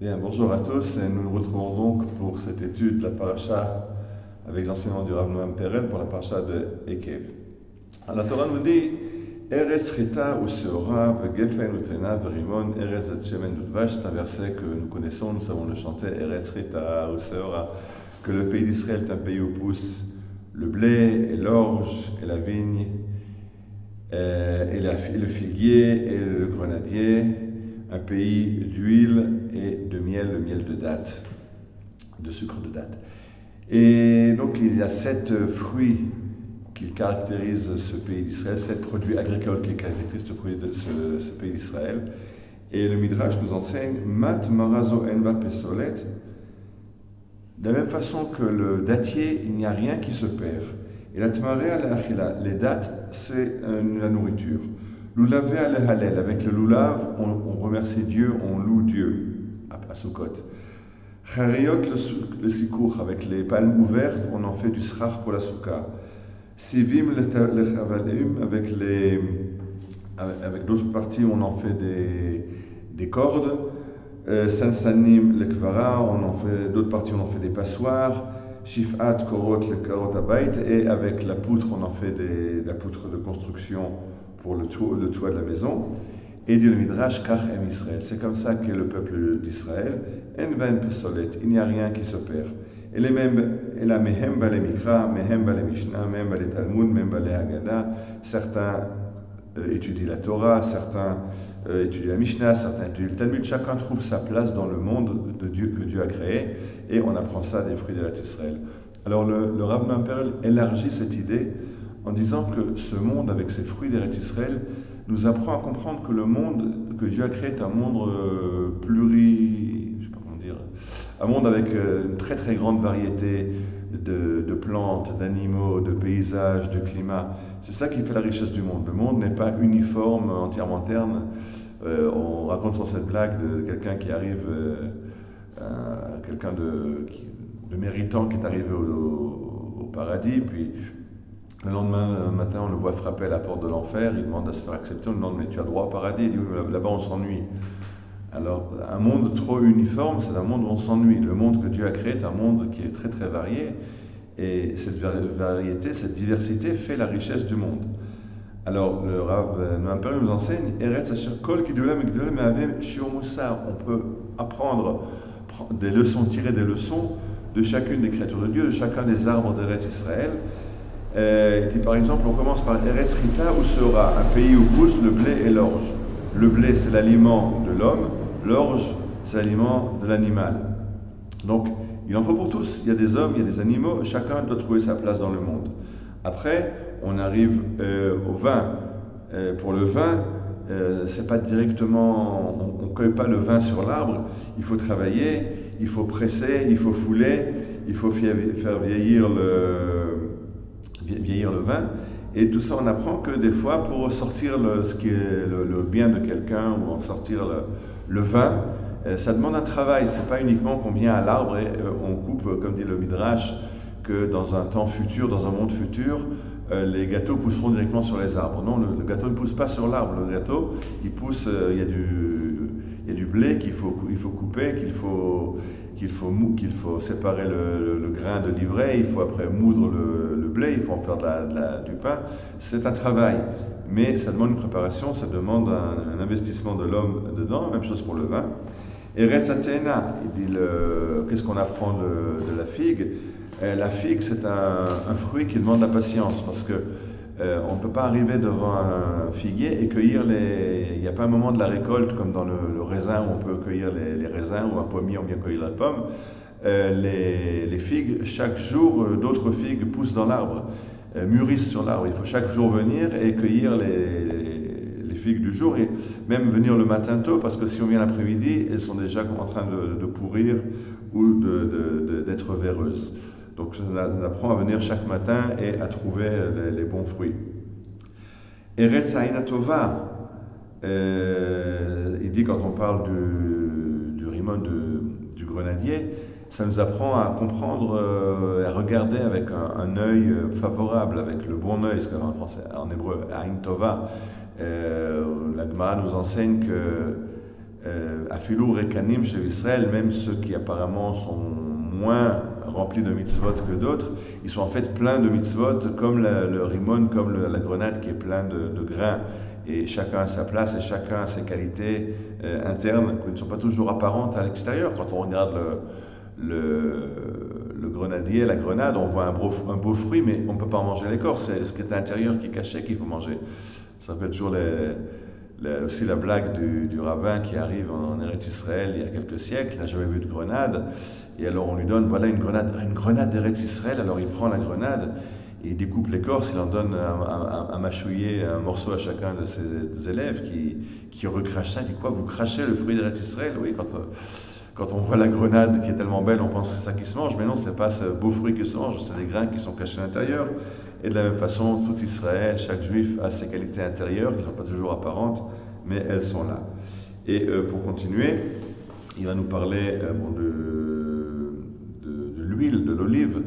Bien, bonjour à tous, et nous nous retrouvons donc pour cette étude de la paracha avec l'enseignement du Rav Noam Perel pour la paracha de Ekev. Alors, la Torah nous dit Eretz Chita ou Seora, Vegefen Utena, Verimon, Eretz Shemen Udvash. C'est un verset que nous connaissons, nous savons le chanter Eretz Chita ou Seora, que le pays d'Israël est un pays où pousse le blé et l'orge et la vigne, et le figuier et le grenadier, un pays d'huile et de miel, le miel de date, de sucre de date. Et donc il y a 7 fruits qui caractérisent ce pays d'Israël, 7 produits agricoles qui caractérisent ce pays d'Israël. Et le Midrash nous enseigne Mat marazo enva pesolet. De la même façon que le datier, il n'y a rien qui se perd. Et la tmarea al-achila, les dates, c'est la nourriture. Loulavé al-halel, avec le loulav, on remercie Dieu, on loue Dieu à Sukkot. Chariot le sikour, avec les palmes ouvertes, on en fait du srach pour la soukha. Sivim le chavalim, avec d'autres parties, on en fait des cordes. Sansanim le kvara, on en fait d'autres parties, on en fait des passoires. Shifat korot le karot abayt, et avec la poutre, on en fait la poutre de construction pour le toit de la maison. Et dit le Midrash, Kach em Israël. C'est comme ça qu'est le peuple d'Israël. En ben pesolet, il n'y a rien qui se perd. Et la mehem bale mikra, mehem bale mishnah, mehem bale talmud, mehem bale haggadah. Certains étudient la Torah, certains étudient la Mishnah, certains étudient le Talmud. Chacun trouve sa place dans le monde de Dieu que Dieu a créé, et on apprend ça des fruits d'Eretz Israël. Alors le Rav Noam Perel élargit cette idée en disant que ce monde avec ses fruits d'Eretz Israël nous apprend à comprendre que le monde que Dieu a créé est un monde un monde avec une très très grande variété de plantes, d'animaux, de paysages, de climats. C'est ça qui fait la richesse du monde. Le monde n'est pas uniforme, entièrement terne. On raconte sur cette blague de quelqu'un qui arrive, quelqu'un de méritant qui est arrivé au paradis, puis le lendemain matin, on le voit frapper à la porte de l'enfer, il demande à se faire accepter, on lui demande mais tu as droit au paradis, il dit là-bas on s'ennuie. Alors un monde trop uniforme, c'est un monde où on s'ennuie. Le monde que Dieu a créé est un monde qui est très très varié, et cette variété, cette diversité fait la richesse du monde. Alors le Rav Noam Perel nous enseigne Eretz asher kol gidolam gidolam me'avem shiur musar. On peut apprendre des leçons, tirer des leçons de chacune des créatures de Dieu, de chacun des arbres d'Eretz Israël. Et par exemple, on commence par Eretz Chita ou Seora, un pays où pousse le blé et l'orge. Le blé, c'est l'aliment de l'homme, l'orge, c'est l'aliment de l'animal. Donc, il en faut pour tous. Il y a des hommes, il y a des animaux, chacun doit trouver sa place dans le monde. Après, on arrive au vin. Pour le vin, c'est pas directement, on ne cueille pas le vin sur l'arbre, il faut travailler, il faut presser, il faut fouler, il faut faire vieillir le vin, et tout ça on apprend que des fois pour sortir ce qui est le bien de quelqu'un, ou en sortir le vin, ça demande un travail. C'est pas uniquement qu'on vient à l'arbre et on coupe, comme dit le Midrash, que dans un temps futur, dans un monde futur, les gâteaux pousseront directement sur les arbres. Non, le gâteau ne pousse pas sur l'arbre. Le gâteau, il pousse, il y a du blé qu'il faut couper, qu'il faut séparer le grain de l'ivraie, il faut après moudre le blé, il faut en faire du pain. C'est un travail, mais ça demande une préparation, ça demande un investissement de l'homme dedans. Même chose pour le vin. Eretz Atena, il dit qu'est-ce qu'on apprend de la figue? La figue, c'est un fruit qui demande la patience, parce que on ne peut pas arriver devant un figuier et cueillir il n'y a pas un moment de la récolte comme dans le raisin où on peut cueillir les raisins, ou un pommier on vient cueillir la pomme. Les figues, chaque jour, d'autres figues poussent dans l'arbre, mûrissent sur l'arbre. Il faut chaque jour venir et cueillir les figues du jour, et même venir le matin tôt, parce que si on vient l'après-midi, elles sont déjà en train de pourrir ou d'être véreuses. Donc on apprend à venir chaque matin et à trouver les bons fruits. Eretz Haina Tova, il dit quand on parle du rimon du grenadier, ça nous apprend à comprendre, à regarder avec un œil favorable, avec le bon œil, ce qu'on en français, en hébreu, Hain Tova. La Gemara nous enseigne que Afilou Rekanim chez Israël, même ceux qui apparemment sont moins remplis de mitzvot que d'autres, ils sont en fait pleins de mitzvot, comme le rimon, comme la grenade qui est plein de grains. Et chacun a sa place et chacun a ses qualités internes qui ne sont pas toujours apparentes à l'extérieur. Quand on regarde le grenadier, la grenade, on voit un beau fruit, mais on ne peut pas en manger l'écorce. C'est ce qui est à l'intérieur qui est caché qu'il faut manger. Ça fait toujours aussi la blague du rabbin qui arrive en Eretz Israël il y a quelques siècles, il n'a jamais vu de grenade, et alors on lui donne, voilà une grenade d'Eretz Israël, alors il prend la grenade, et il découpe l'écorce, il en donne à mâchouiller un morceau à chacun de ses élèves qui recrache ça, il dit quoi, vous crachez le fruit d'Eretz Israël? Oui, quand on voit la grenade qui est tellement belle, on pense que c'est ça qui se mange, mais non, c'est pas ce beau fruit qui se mange, c'est des grains qui sont cachés à l'intérieur. Et de la même façon, tout Israël, chaque juif a ses qualités intérieures qui ne sont pas toujours apparentes, mais elles sont là. Et pour continuer, il va nous parler de l'huile, de l'olive.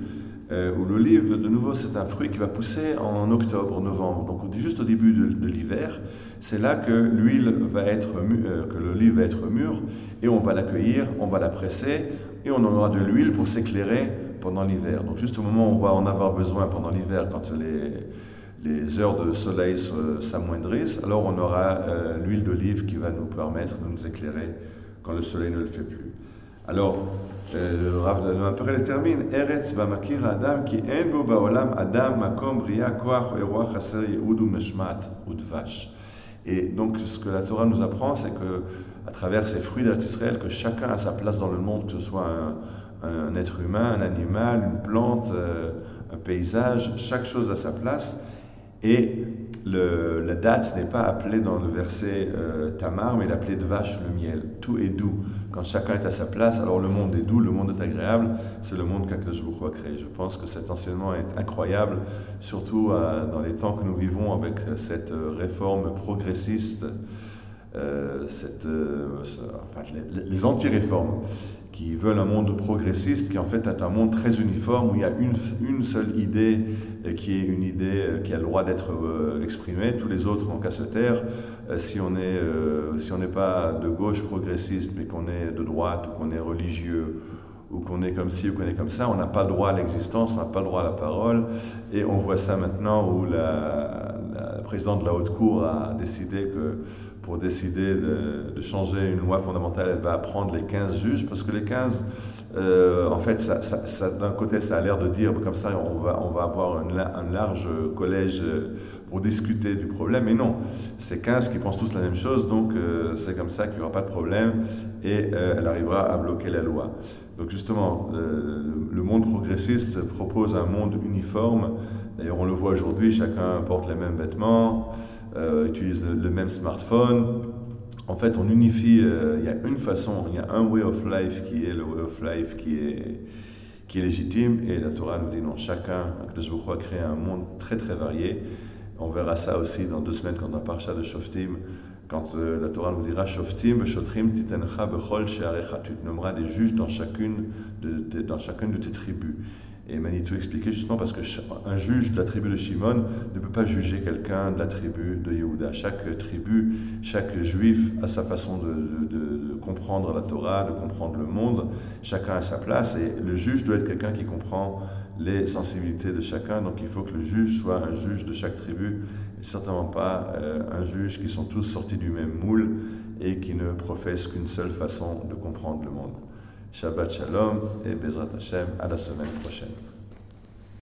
Où l'olive, de nouveau, c'est un fruit qui va pousser en octobre, novembre. Donc juste au début de l'hiver, c'est là que l'huile va être que l'olive va être mûre, et on va la cueillir, on va la presser, et on en aura de l'huile pour s'éclairer pendant l'hiver. Donc juste au moment où on va en avoir besoin pendant l'hiver, quand les heures de soleil s'amoindrissent, alors on aura l'huile d'olive qui va nous permettre de nous éclairer quand le soleil ne le fait plus. Alors, le Rav de Maperel termine, Eretz v'makir adam ki en bo ba'olam adam makom bria koach eroach chaser yeud umeshmat udvash. Et donc, ce que la Torah nous apprend, c'est que à travers ces fruits d'Eretz Israël, que chacun a sa place dans le monde, que ce soit un être humain, un animal, une plante, un paysage, chaque chose a sa place. Et la date n'est pas appelée dans le verset Tamar, mais l'appelée Dvash, le miel. Tout est doux. Quand chacun est à sa place, alors le monde est doux, le monde est agréable. C'est le monde qu'Akadosh Baruch Hu a créé. Je pense que cet enseignement est incroyable, surtout dans les temps que nous vivons avec cette réforme progressiste, les anti-réformes qui veulent un monde progressiste qui en fait est un monde très uniforme où il y a une seule idée qui est une idée qui a le droit d'être exprimée, tous les autres n'ont qu'à se taire. Si on n'est pas de gauche progressiste mais qu'on est de droite ou qu'on est religieux ou qu'on est comme ci ou qu'on est comme ça, on n'a pas le droit à l'existence, on n'a pas le droit à la parole. Et on voit ça maintenant où la présidente de la Haute Cour a décidé que pour décider de changer une loi fondamentale, elle va apprendre les 15 juges, parce que les 15, en fait, d'un côté, ça a l'air de dire, comme ça, on va avoir un large collège pour discuter du problème, mais non, c'est 15 qui pensent tous la même chose, donc c'est comme ça qu'il n'y aura pas de problème, et elle arrivera à bloquer la loi. Donc justement, le monde progressiste propose un monde uniforme. D'ailleurs, on le voit aujourd'hui, chacun porte les mêmes vêtements, utilise le même smartphone. En fait, on unifie, il y a une façon, il y a un way of life qui est le way of life qui est légitime, et la Torah nous dit non, chacun, Akadosh Baruch Hu a créé un monde très très varié. On verra ça aussi dans 2 semaines quand on parlera de Shoftim, quand la Torah nous dira Shoftim, Beshotrim, Titencha, Bechol, Shearecha, tu te nommeras des juges dans chacune de tes tribus. Et Manitou expliquait justement parce qu'un juge de la tribu de Shimon ne peut pas juger quelqu'un de la tribu de Yehuda. Chaque tribu, chaque juif a sa façon de comprendre la Torah, de comprendre le monde. Chacun a sa place et le juge doit être quelqu'un qui comprend les sensibilités de chacun. Donc il faut que le juge soit un juge de chaque tribu et certainement pas un juge qui sont tous sortis du même moule et qui ne professent qu'une seule façon de comprendre le monde. Shabbat Shalom et Bezrat Hashem, à la semaine prochaine.